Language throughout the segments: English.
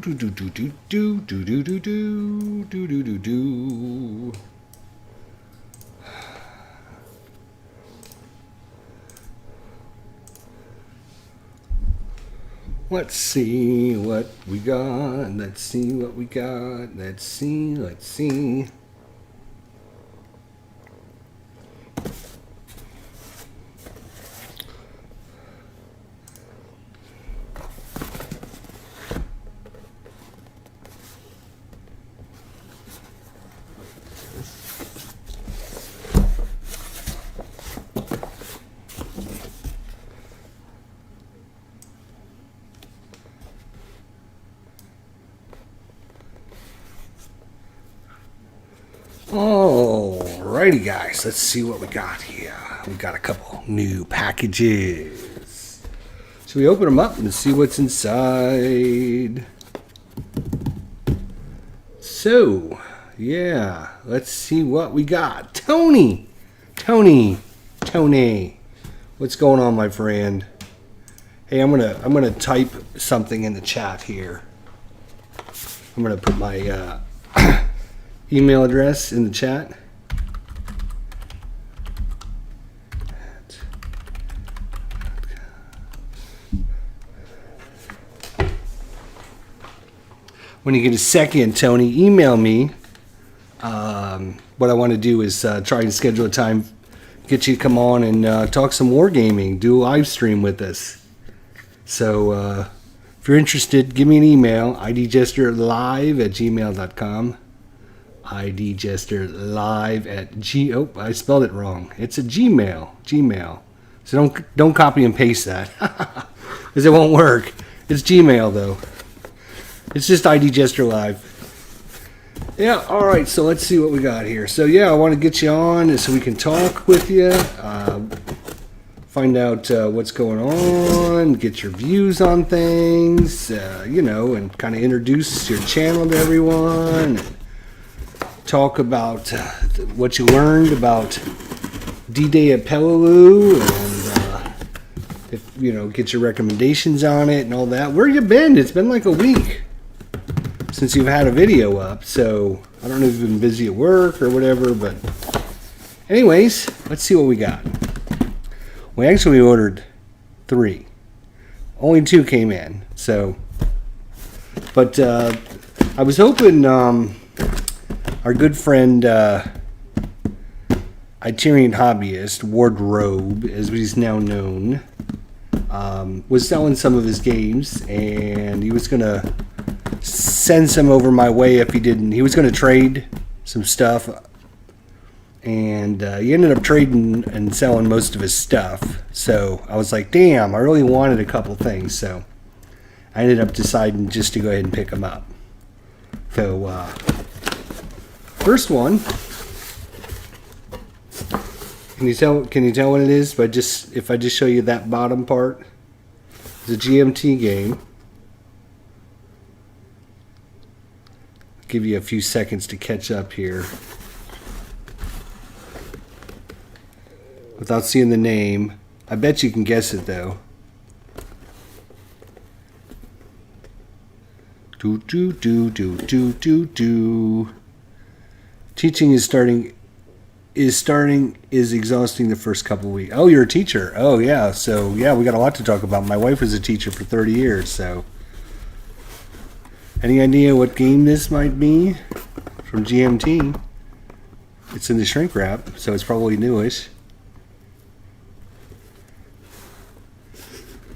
do do do do do do do do do do do do do. Let's see what we got. Let's see what we got. Let's see. Let's see. Alrighty, guys, let's see what we got here. We got a couple new packages. So we open them up and see what's inside. So, yeah, let's see what we got. Tony, what's going on, my friend? Hey, I'm gonna type something in the chat here. I'm gonna put my email address in the chat. When you get a second, Tony, email me. What I want to do is try and schedule a time, get you to come on and talk some wargaming, do a live stream with us. So if you're interested, give me an email, idjesterlive@gmail.com. idjesterlive@g. Oh, I spelled it wrong. It's a Gmail. So don't copy and paste that, because it won't work. It's Gmail though. It's just idjesterlive. Yeah. All right. So let's see what we got here. So yeah, I want to get you on so we can talk with you, find out what's going on, get your views on things, and kind of introduce your channel to everyone. And talk about what you learned about D-Day at Peleliu, and get your recommendations on it and all that. Where you been? It's been like a week since you've had a video up, so I don't know if you've been busy at work or whatever, but anyways, let's see what we got. We actually ordered 3. Only 2 came in, so, but I was hoping our good friend Itinerant Hobbyist, Wardrobe, as he's now known, was selling some of his games, and he was going to send some over my way if he didn't. He was going to trade some stuff, and he ended up trading and selling most of his stuff. So I was like, damn, I really wanted a couple things, so I ended up deciding just to go ahead and pick them up. So first one, can you tell what it is? If I just show you that bottom part, it's a GMT game. Give you a few seconds to catch up here without seeing the name. I bet you can guess it though. Teaching is exhausting the first couple weeks. Oh, you're a teacher. Oh yeah. So yeah, we got a lot to talk about. My wife was a teacher for 30 years, so any idea what game this might be? From GMT. It's in the shrink wrap, so it's probably newish.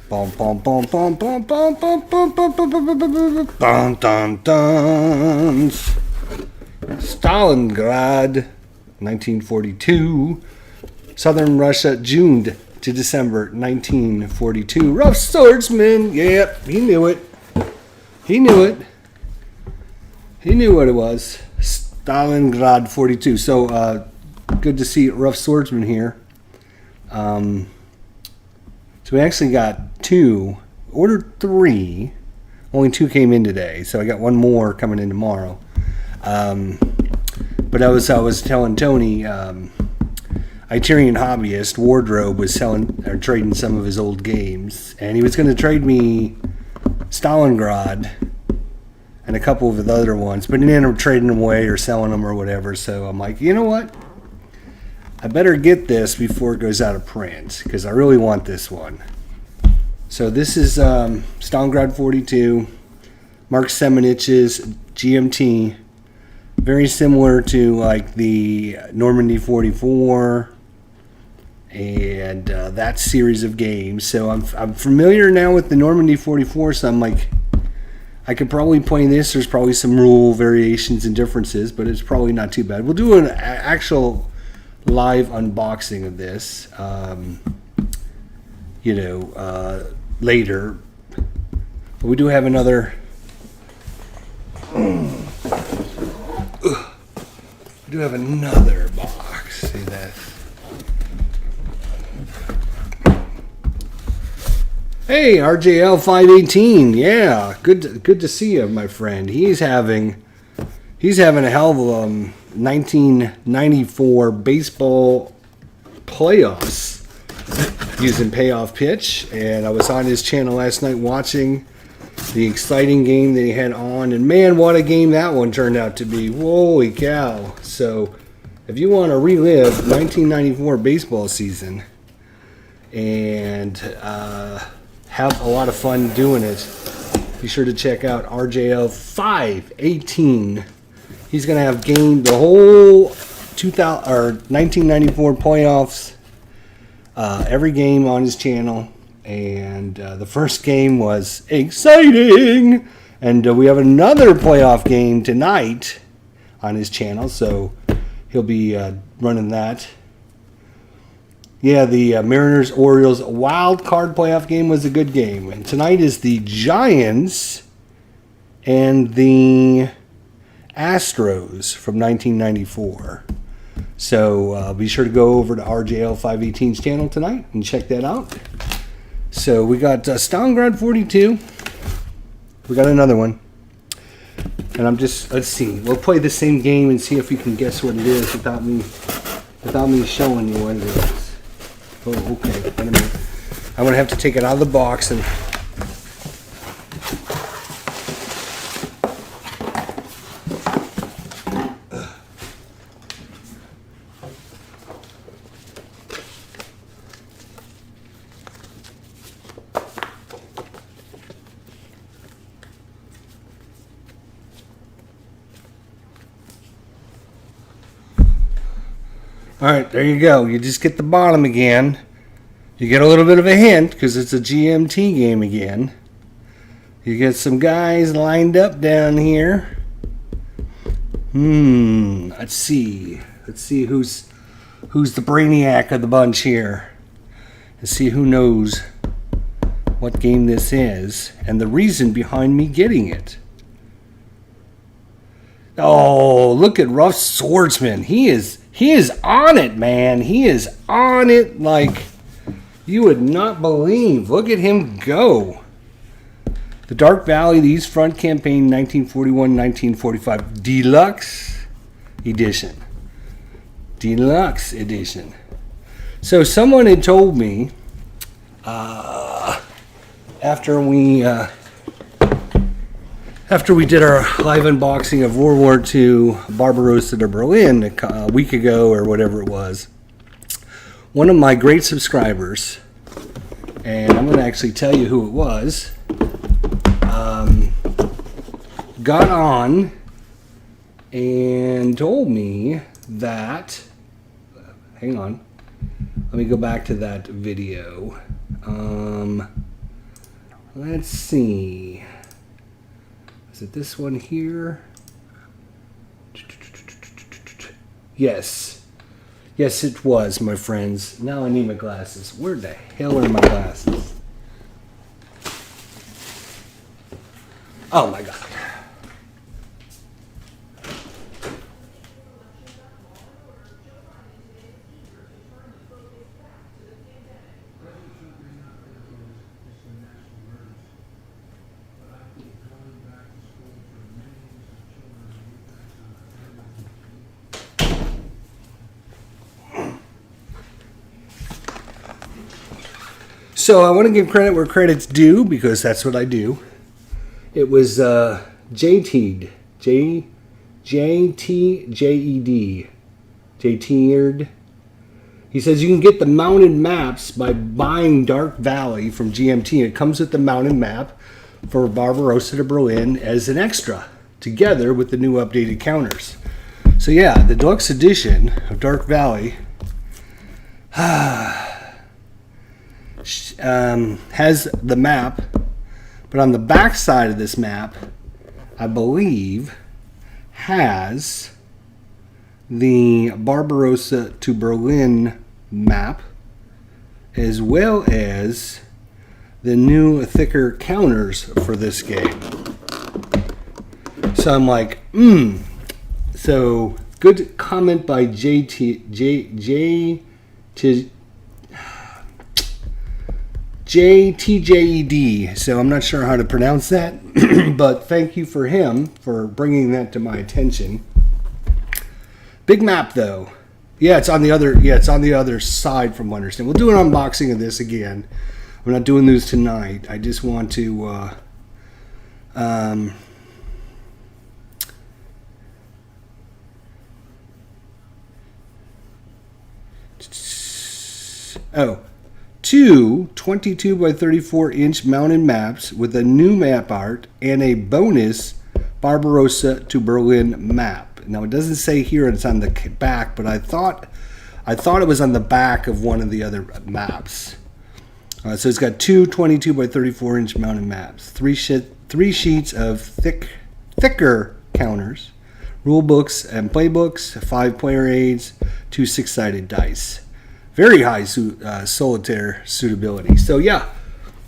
Bum bum bum bum bum bum bum bum bum bum bum bum bum dun dun. Stalingrad, 1942. Southern Russia, June to December 1942. Rough Swordsman. Yep, he knew it. He knew it. He knew what it was. Stalingrad 42. So good to see Rough Swordsman here. So we actually got 2. Ordered 3. Only 2 came in today. So I got 1 more coming in tomorrow. But I was telling Tony, Itinerant Hobbyist, Wardrobe, was trading some of his old games, and he was going to trade me Stalingrad and a couple of the other ones, but he ended up trading them away or selling them or whatever. So I'm like, you know what? I better get this before it goes out of print because I really want this one. So this is Stalingrad 42, Mark Semenich's GMT, very similar to like the Normandy 44 and that series of games. So I'm familiar now with the Normandy 44, so I'm like, I could probably play this. There's probably some rule variations and differences, but it's probably not too bad. We'll do an actual live unboxing of this, later. But we do have another. We do have another box. See that? Hey, RJL 518. Yeah, good to see you, my friend. He's having a hell of a 1994 baseball playoffs using Payoff Pitch, and I was on his channel last night watching the exciting game that he had on, and man, what a game that one turned out to be. Holy cow. So if you want to relive 1994 baseball season and have a lot of fun doing it, be sure to check out RJL 518. He's going to have gamed the whole 1994 playoffs, every game on his channel. And the first game was exciting. And we have another playoff game tonight on his channel, so he'll be running that. Yeah, the Mariners-Orioles wild card playoff game was a good game. And tonight is the Giants and the Astros from 1994. So be sure to go over to RJL 518's channel tonight and check that out. So we got Stalingrad 42. We got another one. And let's see. We'll play the same game and see if you can guess what it is without me showing you what it is. Oh, okay. Wait a minute. I'm going to have to take it out of the box and... Alright, there you go. You just get the bottom again. You get a little bit of a hint because it's a GMT game again. You get some guys lined up down here. Let's see. Let's see who's the brainiac of the bunch here. Let's see who knows what game this is and the reason behind me getting it. Oh, look at Rough Swordsman. He is on it, man. He is on it like you would not believe. Look at him go. The Dark Valley, the East Front Campaign, 1941-1945. Deluxe Edition. Deluxe Edition. So someone had told me after we did our live unboxing of World War II Barbarossa to Berlin a week ago or whatever it was, one of my great subscribers, and I'm going to actually tell you who it was, got on and told me that, hang on, let me go back to that video. Let's see. Is it this one here? Yes. Yes, it was, my friends. Now I need my glasses. Where the hell are my glasses? Oh my God. So I want to give credit where credit's due because that's what I do. It was JTED. JTJED. JTED. He says you can get the mounted maps by buying Dark Valley from GMT. It comes with the mounted map for Barbarossa to Berlin as an extra, together with the new updated counters. So yeah, the deluxe edition of Dark Valley has the map, but on the back side of this map, I believe, has the Barbarossa to Berlin map, as well as the new thicker counters for this game. So I'm like, So good comment by JTJED. So I'm not sure how to pronounce that, but thank you for him for bringing that to my attention. Big map though. Yeah, it's on the other. Yeah, it's on the other side from Wonderston. We'll do an unboxing of this again. We're not doing these tonight. I just want to. Two 22 by 34 inch mounted maps with a new map art and a bonus Barbarossa to Berlin map. Now it doesn't say here it's on the back, but I thought it was on the back of one of the other maps. So it's got two 22 by 34 inch mounted maps, three sheets of thicker counters, rule books and playbooks, 5 player aids, 2 6-sided dice. Very high solitaire suitability. So yeah,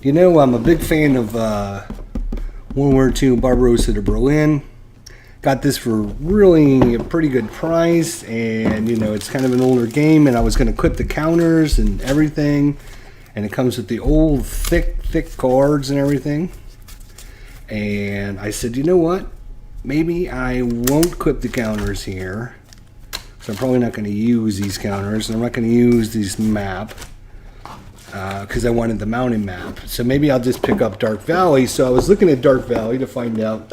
you know, I'm a big fan of World War II Barbarossa to Berlin. Got this for really a pretty good price, and you know, it's kind of an older game, and I was going to clip the counters and everything, and it comes with the old thick cards and everything. And I said, you know what? Maybe I won't clip the counters here. So I'm probably not going to use these counters. I'm not going to use this map because I wanted the mountain map. So maybe I'll just pick up Dark Valley. So I was looking at Dark Valley to find out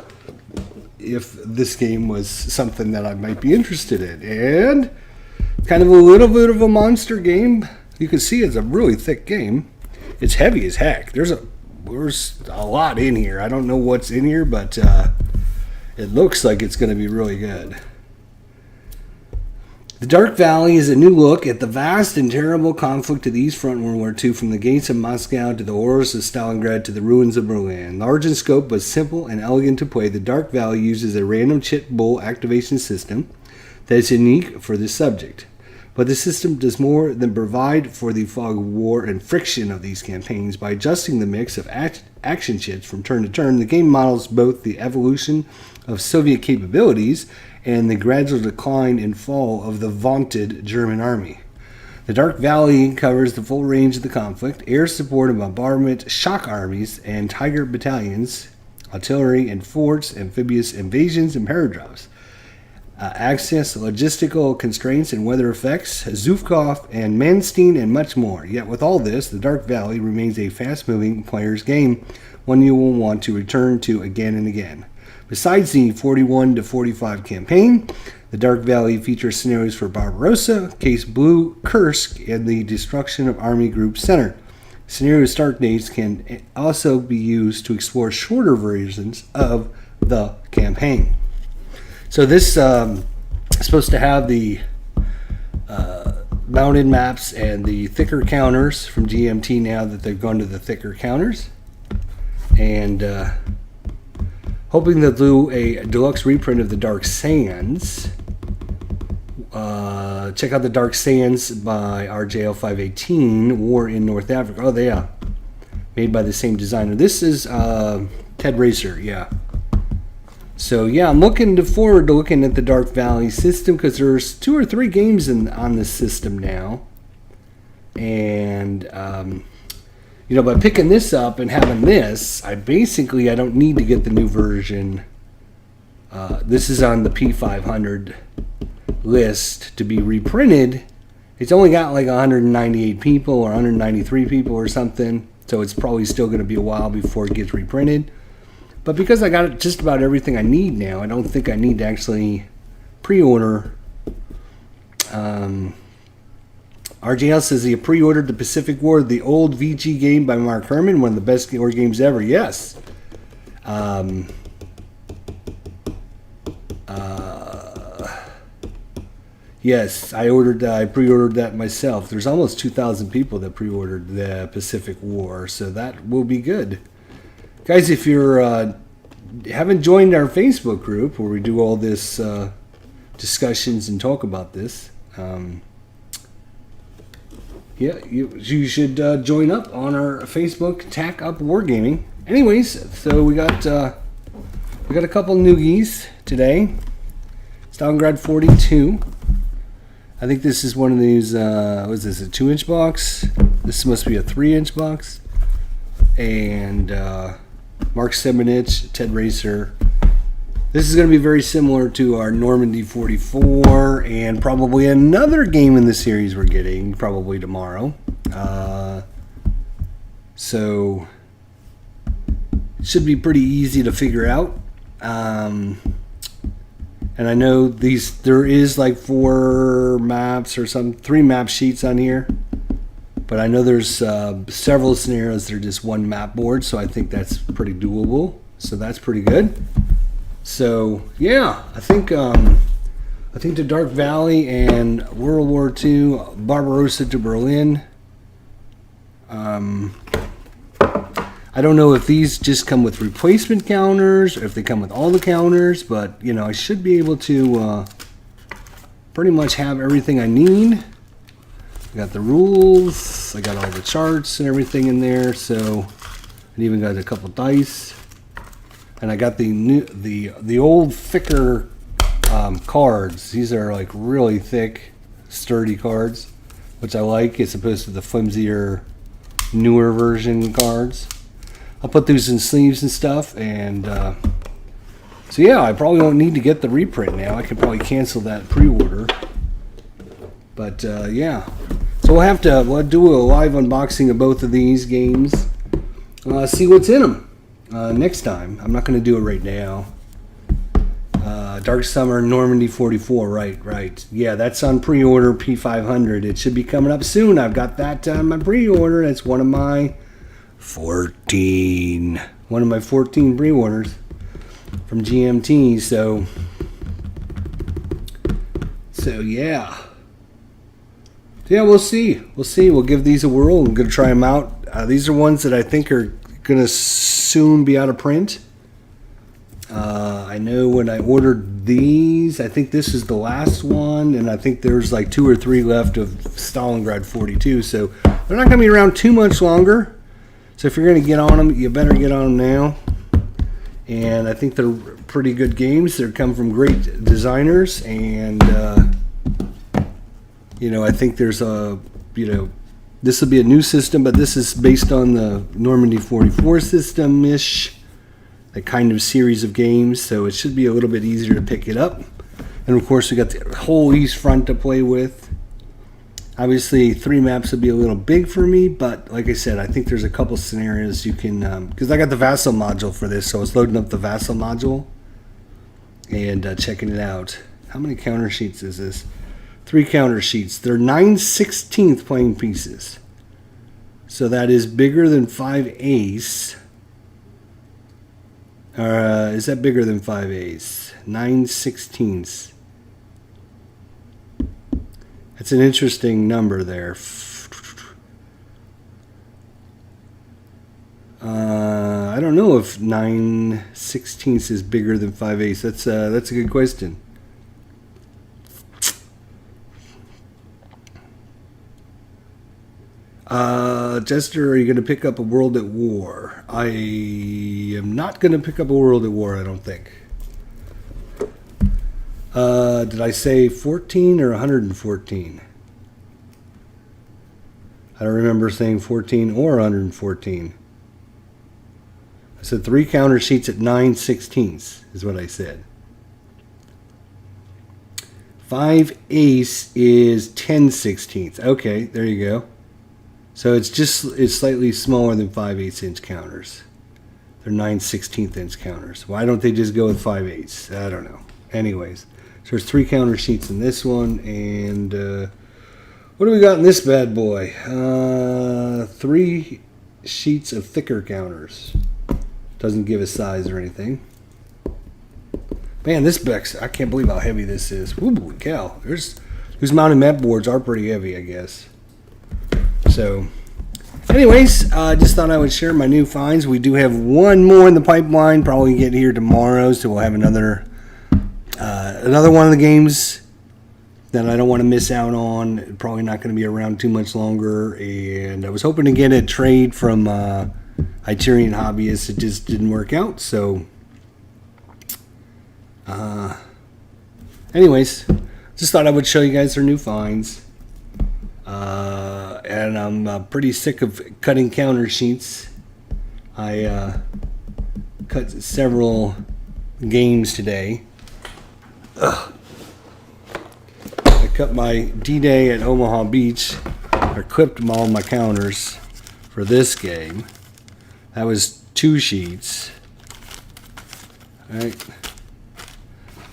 if this game was something that I might be interested in. And kind of a little bit of a monster game. You can see it's a really thick game. It's heavy as heck. There's a lot in here. I don't know what's in here, but it looks like it's going to be really good. The Dark Valley is a new look at the vast and terrible conflict of the East Front in World War II, from the gates of Moscow to the horrors of Stalingrad to the ruins of Berlin. Large in scope but simple and elegant to play, the Dark Valley uses a random chip bull activation system that is unique for this subject. But the system does more than provide for the fog of war and friction of these campaigns. By adjusting the mix of action chips from turn to turn, the game models both the evolution of Soviet capabilities and the gradual decline and fall of the vaunted German army. The Dark Valley covers the full range of the conflict: air support and bombardment, shock armies and Tiger battalions, artillery and forts, amphibious invasions and paradrops, access, logistical constraints and weather effects, Zhukov and Manstein, and much more. Yet with all this, the Dark Valley remains a fast-moving player's game, one you will want to return to again and again. Besides the 41 to 45 campaign, the Dark Valley features scenarios for Barbarossa, Case Blue, Kursk, and the destruction of Army Group Center. Scenario start dates can also be used to explore shorter versions of the campaign. So this is supposed to have the mounted maps and the thicker counters from GMT now that they've gone to the thicker counters. And hoping they'll do a deluxe reprint of the Dark Sands. Check out the Dark Sands by RJL 518, War in North Africa. Oh, they are made by the same designer. This is Ted Racer, yeah. So yeah, I'm looking forward to looking at the Dark Valley system, because there's 2 or 3 games on this system now. And you know, by picking this up and having this, I don't need to get the new version. This is on the P500 list to be reprinted. It's only got like 198 people or 193 people or something, so it's probably still going to be a while before it gets reprinted. But because I got just about everything I need now, I don't think I need to actually pre-order. RJL says he pre-ordered the Pacific War, the old VG game by Mark Herman, one of the best war games ever. Yes. Yes, I pre-ordered that myself. There's almost 2,000 people that pre-ordered the Pacific War, so that will be good. Guys, if you're haven't joined our Facebook group where we do all this discussions and talk about this, you should join up on our Facebook Tack Up Wargaming. Anyways, so we got a couple noogies today. Stalingrad 42. I think this is one of these. What is this? A 2-inch box? This must be a 3-inch box. And Mark 7-inch Ted Racer. This is going to be very similar to our Normandy 44, and probably another game in the series we're getting probably tomorrow. So it should be pretty easy to figure out. And I know there is like 4 maps or 3 map sheets on here. But I know there's several scenarios that are just 1 map board, so I think that's pretty doable. So that's pretty good. So yeah, I think the Dark Valley and World War II, Barbarossa to Berlin. I don't know if these just come with replacement counters or if they come with all the counters, but you know, I should be able to pretty much have everything I need. I got the rules, I got all the charts and everything in there, so I even got a couple dice, and I got the old thicker cards. These are like really thick, sturdy cards, which I like as opposed to the flimsier, newer version cards. I'll put these in sleeves and stuff, and so yeah, I probably won't need to get the reprint now. I could probably cancel that pre-order, but yeah. So we'll do a live unboxing of both of these games. See what's in them next time. I'm not going to do it right now. Dark Summer Normandy 44, right. Yeah, that's on pre-order P500. It should be coming up soon. I've got that on my pre-order. That's one of my 14 pre-orders from GMT. So yeah. Yeah, we'll see. We'll give these a whirl. I'm going to try them out. These are ones that I think are going to soon be out of print. I know when I ordered these, I think this is the last one, and I think there's like 2 or 3 left of Stalingrad 42. So they're not going to be around too much longer. So if you're going to get on them, you better get on them now. And I think they're pretty good games. They come from great designers, and I think there's this will be a new system, but this is based on the Normandy 44 system-ish, a kind of series of games, so it should be a little bit easier to pick it up. And of course, we got the whole East Front to play with. Obviously, 3 maps would be a little big for me, but like I said, I think there's a couple scenarios you can, because I got the Vassal module for this, so I was loading up the Vassal module and checking it out. How many counter sheets is this? 3 counter sheets. They're 9/16 playing pieces. So that is bigger than 5 ace. Is that bigger than 5 ace? 9/16. That's an interesting number there. I don't know if 9/16 is bigger than 5 ace. That's a good question. Jester, are you going to pick up a World at War? I am not going to pick up a World at War, I don't think. Did I say 14 or 114? I don't remember saying 14 or 114. I said 3 counter sheets at 9/16 is what I said. 5 ace is 10/16. Okay, there you go. So it's slightly smaller than 5 8-inch counters. They're 9/16 inch counters. Why don't they just go with 5/8? I don't know. Anyways, so there's 3 counter sheets in this one, and what do we got in this bad boy? 3 sheets of thicker counters. Doesn't give a size or anything. Man, this Bex, I can't believe how heavy this is. Holy cow. These mounted mat boards are pretty heavy, I guess. So, anyways, I just thought I would share my new finds. We do have one more in the pipeline. Probably get here tomorrow, so we'll have another one of the games that I don't want to miss out on. Probably not going to be around too much longer. And I was hoping to get a trade from Itarian Hobbyists. It just didn't work out. So, anyways, just thought I would show you guys their new finds. And I'm pretty sick of cutting counter sheets. I cut several games today. Ugh. I cut my D-Day at Omaha Beach. I clipped all my counters for this game. That was 2 sheets. All right.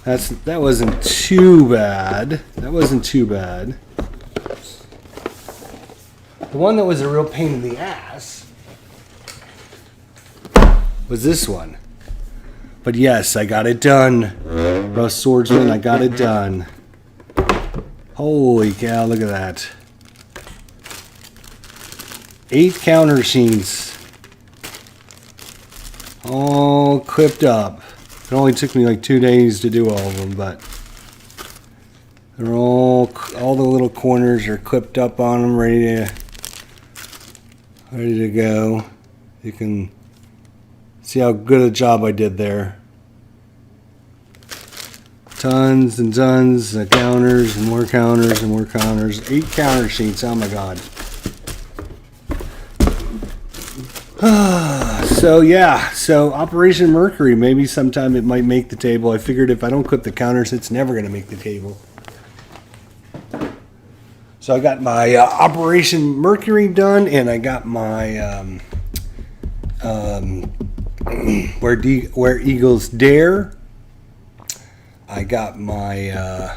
That wasn't too bad. That wasn't too bad. The one that was a real pain in the ass was this one. But yes, I got it done. Russ Swordsman, I got it done. Holy cow, look at that. 8 counter sheets. All clipped up. It only took me like 2 days to do all of them, but they're all the little corners are clipped up on them, ready to go. You can see how good a job I did there. Tons and tons of counters and more counters and more counters. 8 counter sheets, oh my god. So yeah, so Operation Mercury, maybe sometime it might make the table. I figured if I don't clip the counters, it's never going to make the table. So I got my Operation Mercury done, and I got my Where Eagles Dare. I got my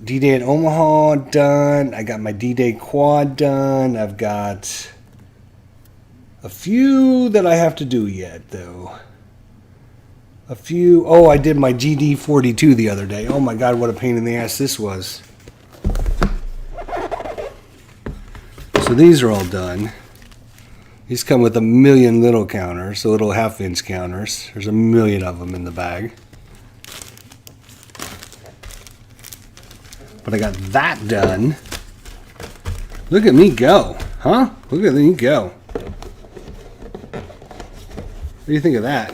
D-Day at Omaha done. I got my D-Day quad done. I've got a few that I have to do yet, though. A few. Oh, I did my GD42 the other day. Oh my god, what a pain in the ass this was. So these are all done. These come with a million little counters, the little half-inch counters. There's a million of them in the bag. But I got that done. Look at me go, huh? Look at me go. What do you think of that?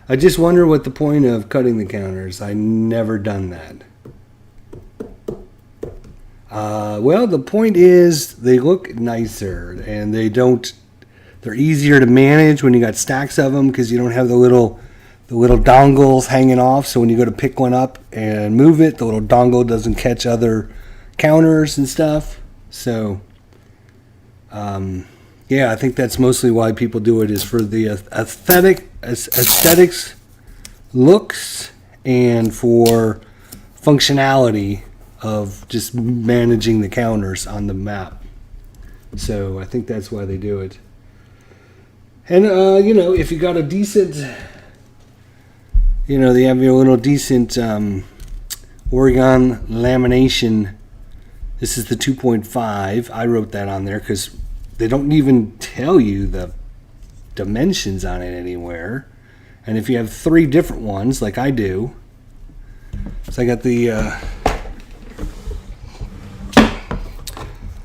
I just wonder what the point of cutting the counters. I never done that. Well, the point is they look nicer and they're easier to manage when you got stacks of them because you don't have the little dongles hanging off. So when you go to pick one up and move it, the little dongle doesn't catch other counters and stuff. So, yeah, I think that's mostly why people do it, is for the aesthetics, looks, and for functionality of just managing the counters on the map. So I think that's why they do it. And, if you got a decent, they have your little decent Oregon lamination. This is the 2.5. I wrote that on there because they don't even tell you the dimensions on it anywhere. And if you have 3 different ones, like I do, so I got the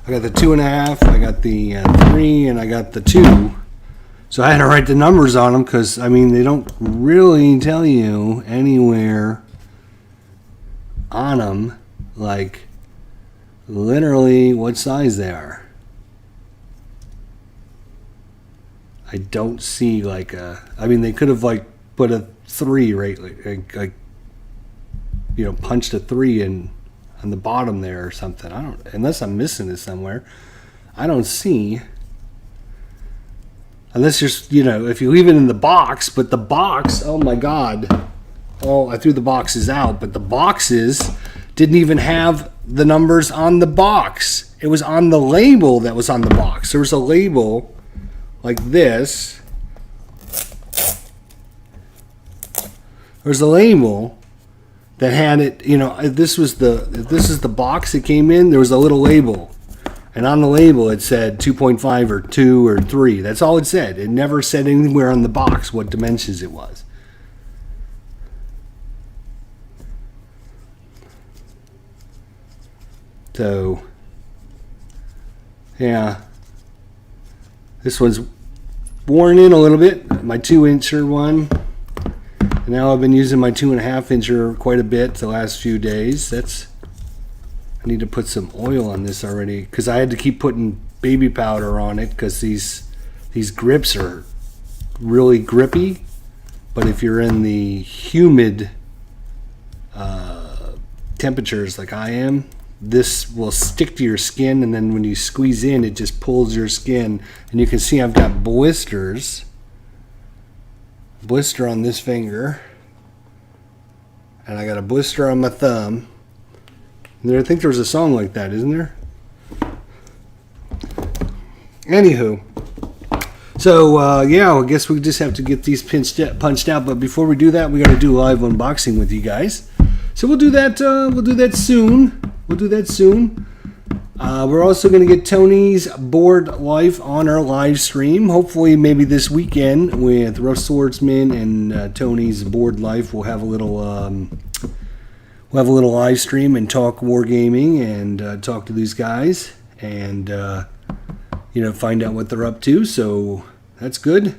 2.5, I got the 3, and I got the 2. So I had to write the numbers on them because, they don't really tell you anywhere on them, like, literally what size they are. I don't see like they could have like put a 3 right, like punched a 3 in on the bottom there or something. I don't, unless I'm missing it somewhere. I don't see. Unless you're, if you leave it in the box, but the box, oh my God. Oh, I threw the boxes out, but the boxes didn't even have the numbers on the box. It was on the label that was on the box. There was a label like this. There's a label that had it, if this is the box it came in, there was a little label. And on the label it said 2.5 or 2 or 3. That's all it said. It never said anywhere on the box what dimensions it was. So, yeah. This one's worn in a little bit. My 2-incher one. And now I've been using my 2.5-incher quite a bit the last few days. I need to put some oil on this already because I had to keep putting baby powder on it because these grips are really grippy. But if you're in the humid temperatures like I am, this will stick to your skin, and then when you squeeze in, it just pulls your skin. And you can see I've got blister on this finger, and I got a blister on my thumb. And I think there's a song like that, isn't there? Anywho, so yeah, I guess we just have to get these punched out. But before we do that, we got to do a live unboxing with you guys. So we'll do that. We'll do that soon. We're also going to get Tony's Board Life on our live stream. Hopefully, maybe this weekend with Rough Swordsman and Tony's Board Life, we'll have a little live stream and talk wargaming and talk to these guys and find out what they're up to. So that's good.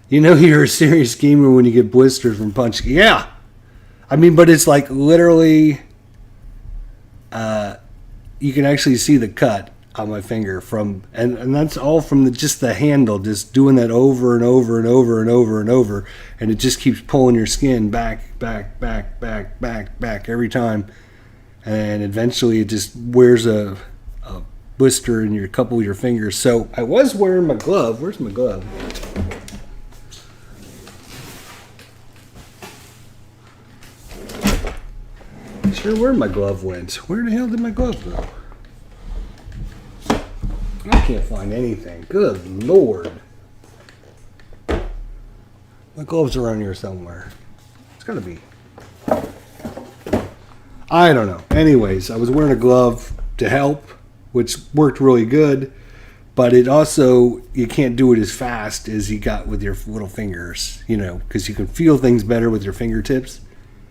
You're a serious gamer when you get blisters from punching. Yeah. I mean, but it's like literally, you can actually see the cut on my finger and that's all from just the handle, just doing that over and over and over and over and over, and it just keeps pulling your skin back every time, and eventually it just wears a blister in your couple of your fingers. So I was wearing my glove. Where's my glove? Sure, where my glove went. Where the hell did my glove go? I can't find anything. Good Lord. My gloves are around here somewhere. It's gotta be. I don't know. Anyways, I was wearing a glove to help, which worked really good, but it also, you can't do it as fast as you got with your little fingers, because you can feel things better with your fingertips.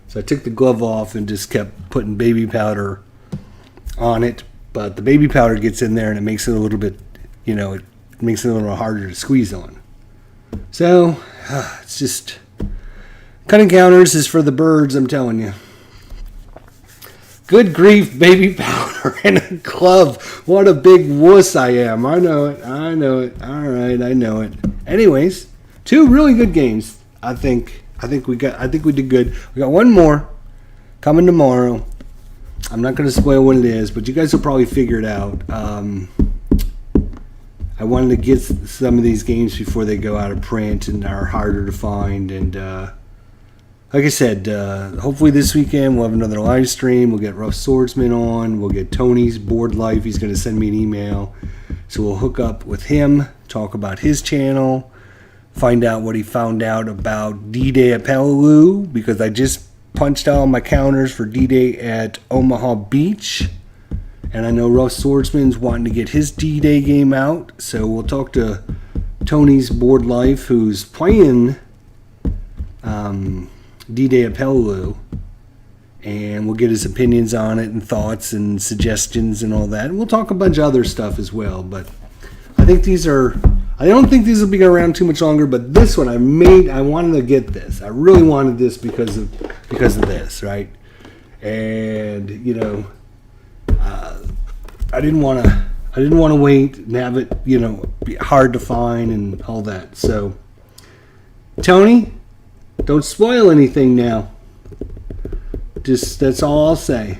So I took the glove off and just kept putting baby powder on it. But the baby powder gets in there and it makes it a little bit, it makes it a little harder to squeeze on. So it's just, cutting counters is for the birds, I'm telling you. Good grief, baby powder and a glove. What a big wuss I am. I know it. All right, I know it. Anyways, 2 really good games, I think we did good. We got one more coming tomorrow. I'm not going to spoil what it is, but you guys will probably figure it out. I wanted to get some of these games before they go out of print and are harder to find. And like I said, hopefully this weekend we'll have another live stream. We'll get Rough Swordsman on. We'll get Tony's Board Life. He's going to send me an email. So we'll hook up with him, talk about his channel, find out what he found out about D-Day at Peleliu, because I just punched out my counters for D-Day at Omaha Beach, and I know Rough Swordsman's wanting to get his D-Day game out, so we'll talk to Tony's Board Life, who's playing D-Day at Peleliu, and we'll get his opinions on it and thoughts and suggestions and all that, and we'll talk a bunch of other stuff as well. But I don't think these will be around too much longer, but this one I wanted to get this. I really wanted this because of this, right? And I didn't want to wait and have it, be hard to find and all that. So, Tony, Don't spoil anything now. Just that's all I'll say.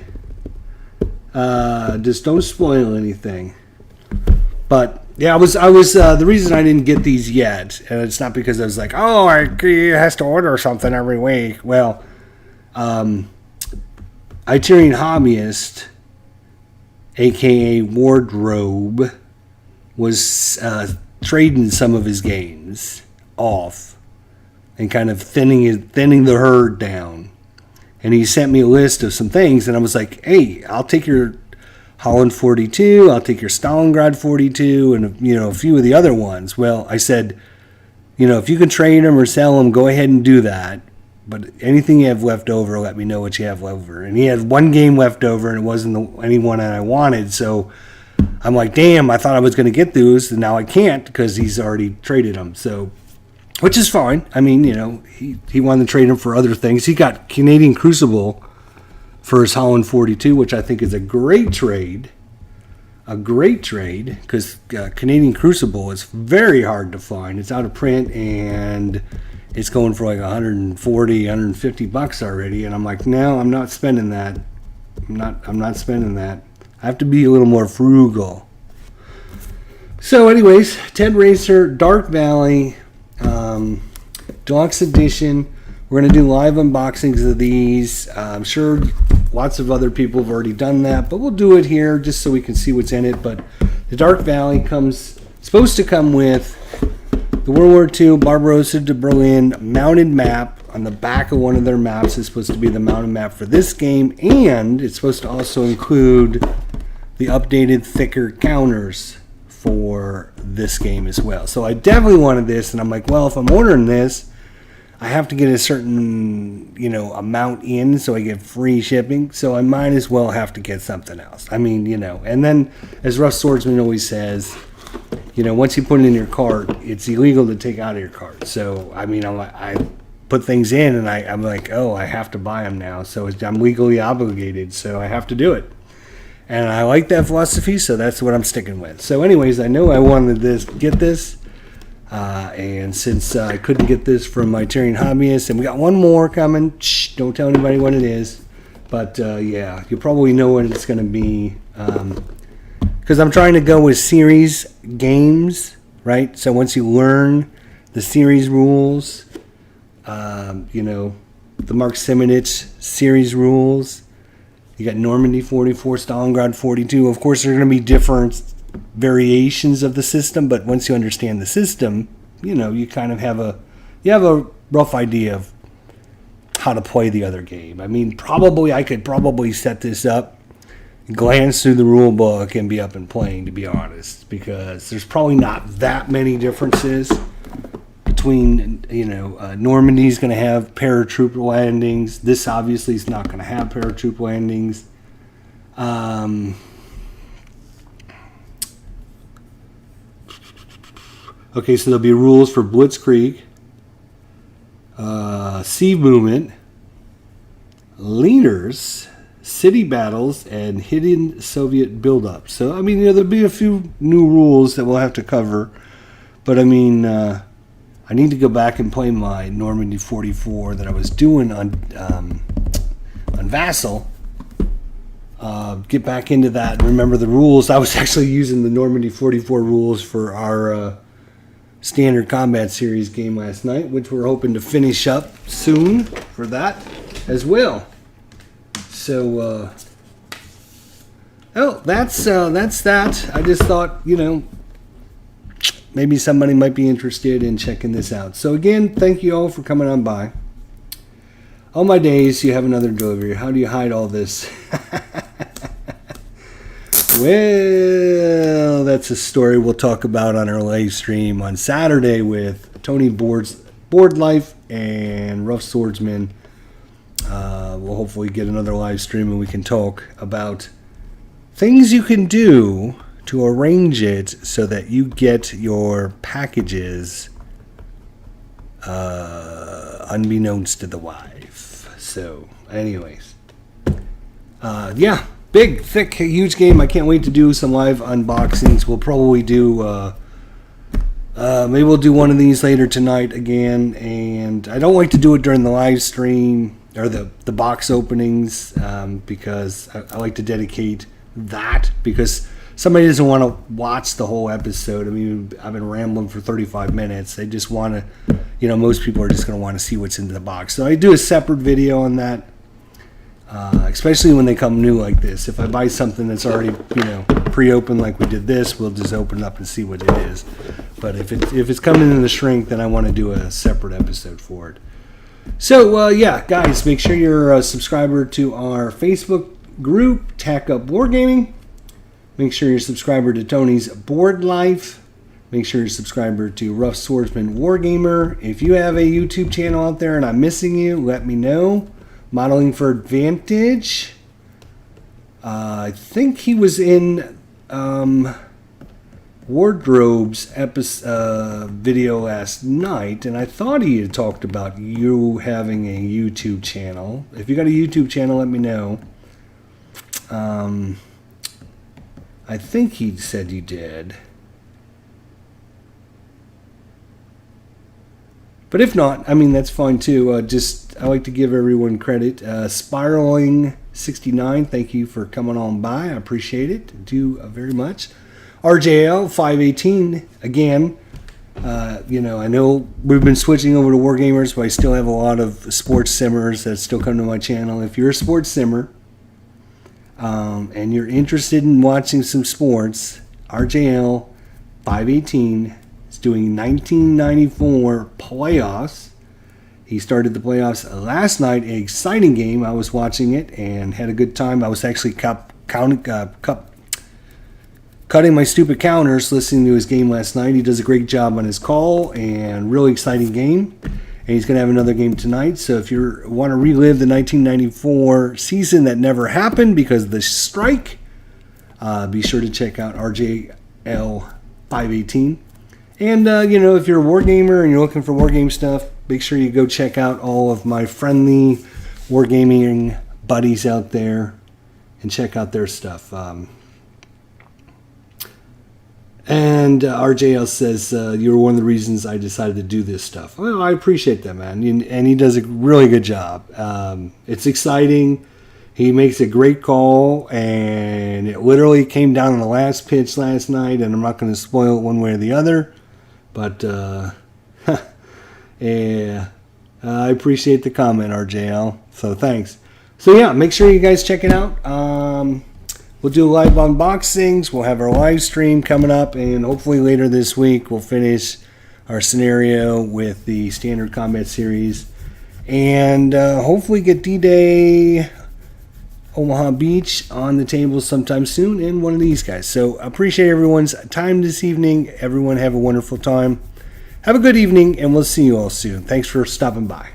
Just don't spoil anything. But yeah, I was the reason I didn't get these yet, and it's not because I was like, oh, I has to order something every week. Well, Italian Hobbyist, aka Wardrobe, was trading some of his games off and kind of thinning the herd down. And he sent me a list of some things, and I was like, hey, I'll take your Holland 42, I'll take your Stalingrad 42, and a few of the other ones. Well, I said, if you can trade them or sell them, go ahead and do that. But anything you have left over, let me know what you have left over. And he had one game left over, and it wasn't any one that I wanted. So I'm like, damn, I thought I was going to get those, and now I can't because he's already traded them. So, which is fine. I mean, he wanted to trade them for other things. He got Canadian Crucible for his Holland 42, which I think is a great trade. A great trade, because Canadian Crucible is very hard to find. It's out of print, and it's going for like 140, 150 bucks already. And I'm like, no, I'm not spending that. I'm not spending that. I have to be a little more frugal. So anyways, Ted Racer, Dark Valley, Deluxe Edition. We're going to do live unboxings of these. I'm sure lots of other people have already done that, but we'll do it here just so we can see what's in it. But the Dark Valley supposed to come with the World War II Barbarossa to Berlin mounted map. On the back of one of their maps is supposed to be the mounted map for this game, and it's supposed to also include the updated thicker counters for this game as well. So I definitely wanted this, and I'm like, well, if I'm ordering this, I have to get a certain, amount in so I get free shipping. So I might as well have to get something else. I mean, and then as Rough Swordsman always says, once you put it in your cart, it's illegal to take out of your cart. So, I mean, I put things in and I'm like, oh, I have to buy them now. So I'm legally obligated. So I have to do it. And I like that philosophy. So that's what I'm sticking with. So anyways, I know I wanted to get this. And since I couldn't get this from my Italian Hobbyist, and we got one more coming, don't tell anybody what it is, but yeah, you probably know what it's going to be, because I'm trying to go with series games, right? So once you learn the series rules, the Mark Simonich series rules, you got Normandy 44, Stalingrad 42. Of course, there are going to be different variations of the system, but once you understand the system, you kind of have a rough idea of how to play the other game. I mean, I could set this up, glance through the rule book, and be up and playing, to be honest, because there's probably not that many differences between, Normandy's going to have paratroop landings. This obviously is not going to have paratroop landings. Okay, so there'll be rules for Blitzkrieg, sea movement, leaders, city battles, and hidden Soviet buildup. So, I mean, there'll be a few new rules that we'll have to cover. But, I mean, I need to go back and play my Normandy 44 that I was doing on Vassal. Get back into that and remember the rules. I was actually using the Normandy 44 rules for our Standard Combat Series game last night, which we're hoping to finish up soon for that as well. So, that's that. I just thought, maybe somebody might be interested in checking this out. So again, thank you all for coming on by. All my days, you have another delivery. How do you hide all this? Well, that's a story we'll talk about on our live stream on Saturday with Tony Board Life and Rough Swordsman. We'll hopefully get another live stream and we can talk about things you can do to arrange it so that you get your packages unbeknownst to the wife. So, anyways. Yeah. Big, thick, huge game. I can't wait to do some live unboxings. We'll probably do Maybe we'll do one of these later tonight again. And I don't like to do it during the live stream or the box openings because I like to dedicate that because somebody doesn't want to watch the whole episode. I mean, I've been rambling for 35 minutes. They just want to, most people are just going to want to see what's in the box. So I do a separate video on that, especially when they come new like this. If I buy something that's already, pre-opened like we did this, we'll just open it up and see what it is. But if it's coming in the shrink, then I want to do a separate episode for it. So, yeah, guys, make sure you're a subscriber to our Facebook group, Tack Up Wargaming. Make sure you're a subscriber to Tony's Board Life. Make sure you're a subscriber to Rough Swordsman Wargamer. If you have a YouTube channel out there and I'm missing you, let me know. Modeling for Advantage. I think he was in Wardrobe's video last night, and I thought he had talked about you having a YouTube channel. If you got a YouTube channel, let me know. I think he said you did. But if not, I mean, that's fine too. I like to give everyone credit. Spiraling 69, thank you for coming on by. I appreciate it. Do very much. RJL 518, again, I know we've been switching over to Wargamers, but I still have a lot of sports simmers that still come to my channel. If you're a sports simmer and you're interested in watching some sports, RJL 518 is doing 1994 playoffs. He started the playoffs last night, an exciting game. I was watching it and had a good time. I was actually cutting my stupid counters listening to his game last night. He does a great job on his call and really exciting game. And he's going to have another game tonight. So if you want to relive the 1994 season that never happened because of the strike, be sure to check out RJL 518. And, if you're a Wargamer and you're looking for Wargame stuff, make sure you go check out all of my friendly Wargaming buddies out there and check out their stuff. And RJL says, you're one of the reasons I decided to do this stuff. Well, I appreciate that, man. And he does a really good job. It's exciting. He makes a great call. And it literally came down on the last pitch last night. And I'm not going to spoil it one way or the other. But, yeah. I appreciate the comment, RJL. So, thanks. So, yeah, make sure you guys check it out. We'll do live unboxings. We'll have our live stream coming up, and hopefully later this week we'll finish our scenario with the Standard Combat Series, and hopefully get D-Day Omaha Beach on the table sometime soon, and one of these guys. So appreciate everyone's time this evening. Everyone have a wonderful time. Have a good evening, and we'll see you all soon. Thanks for stopping by.